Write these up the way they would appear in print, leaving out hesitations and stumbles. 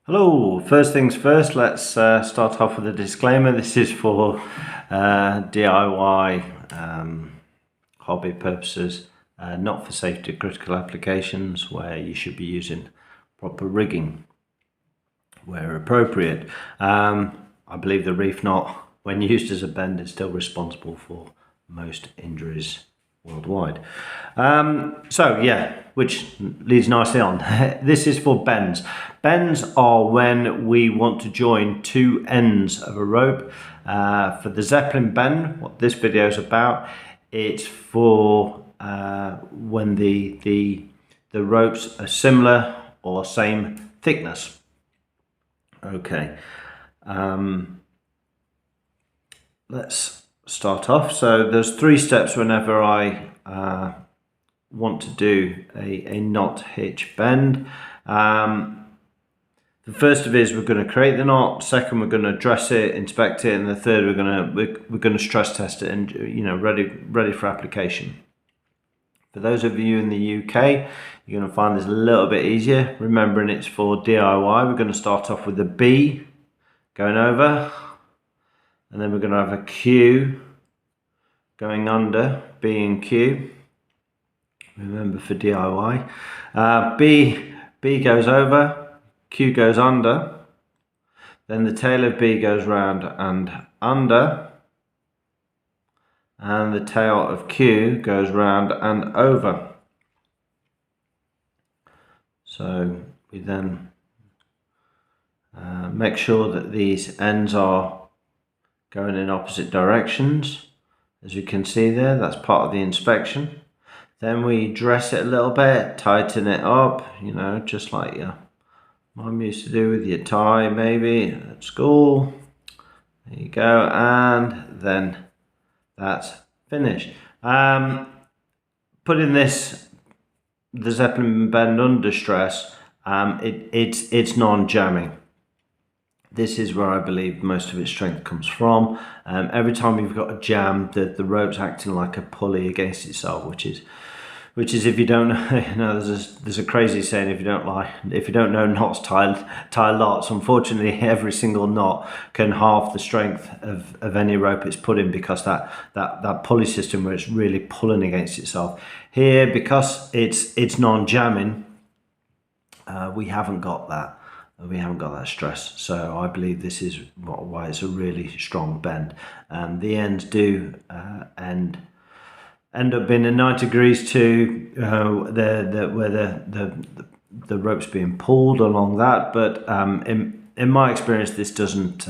Hello, first things first, let's start off with a disclaimer. This is for DIY hobby purposes, not for safety critical applications where you should be using proper rigging where appropriate. I believe the reef knot, when used as a bend, is still responsible for most injuries worldwide. Which leads nicely on. This is for bends. Bends are when we want to join two ends of a rope. For the Zeppelin bend, what this video is about, it's for when the ropes are similar or same thickness. Okay, let's start off. So there's 3 steps whenever I want to do a knot hitch bend. The first of it is we're going to create the knot. Second, we're going to dress it, inspect it, and the third we're going to stress test it and ready for application. For those of you in the UK, you're going to find this a little bit easier. Remembering it's for DIY, we're going to start off with a B going over, and then we're going to have a Q going under, B and Q. Remember for DIY, B goes over, Q goes under, then the tail of B goes round and under, and the tail of Q goes round and over. So we then make sure that these ends are going in opposite directions. As you can see there, that's part of the inspection. Then we dress it a little bit, tighten it up, just like your mum used to do with your tie maybe at school. There you go, and then that's finished. Putting the Zeppelin bend under stress, it's non-jamming. This is where I believe most of its strength comes from. Every time you've got a jam, the rope's acting like a pulley against itself, which is if you don't know, there's a crazy saying, if you don't know knots, tie lots. Unfortunately, every single knot can halve the strength of any rope it's put in, because that pulley system where it's really pulling against itself. Here, because it's non-jamming, we haven't got that. We haven't got that stress, so I believe this is why it's a really strong bend. The ends do end up being at 90 degrees to where the rope's being pulled along that, but in my experience, this doesn't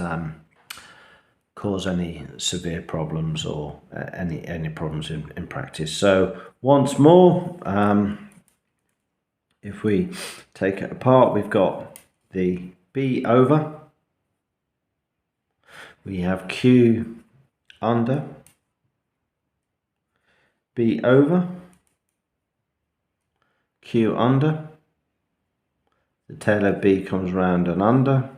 cause any severe problems or any problems in practice. So once more, if we take it apart, we've got the B over, we have Q under, B over, Q under, the tail of B comes round and under,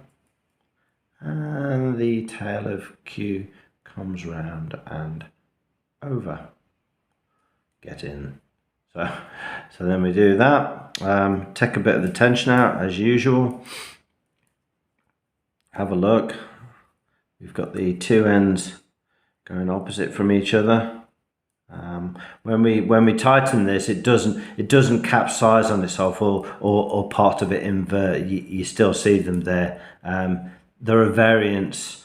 and the tail of Q comes round and over. Get in. So then we do that. Take a bit of the tension out as usual. Have a look. We've got the 2 ends going opposite from each other. When we tighten this, it doesn't capsize on itself or part of it invert. You still see them there. There are variants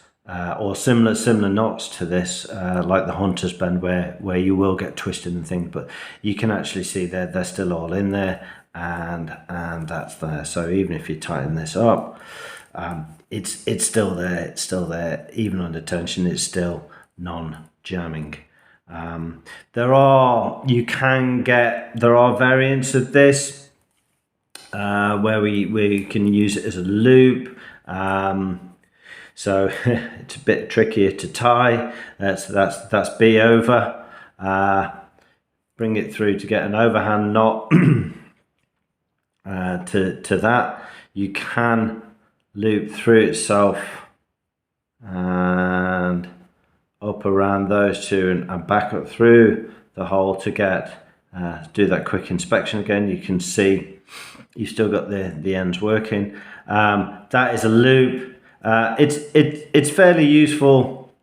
or similar knots to this, like the hunter's bend, where you will get twisted and things, but you can actually see they're still all in there, and that's there. So even if you tighten this up, it's still there. It's still there. Even under tension, it's still non-jamming. There are variants of this where we can use it as a loop. So it's a bit trickier to tie. That's B over. Bring it through to get an overhand knot. To that, you can loop through itself and up around those two and back up through the hole to get do that quick inspection again, you can see you've still got the ends working. That is a loop. It's fairly useful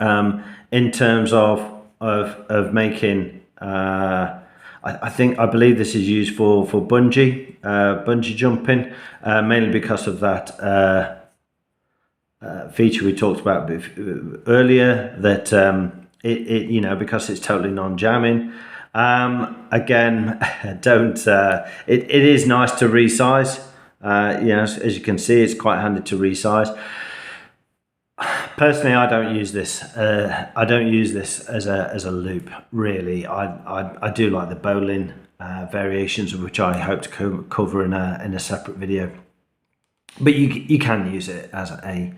in terms of making. I believe this is used for bungee jumping, mainly because of that feature we talked about earlier, that because it's totally non-jamming. Again, don't it is nice to resize. As you can see, it's quite handy to resize. Personally, I don't use this. I don't use this as a loop, really. I do like the bowline variations, which I hope to cover in a separate video. But you can use it as a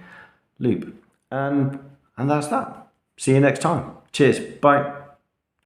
loop, and that's that. See you next time. Cheers. Bye.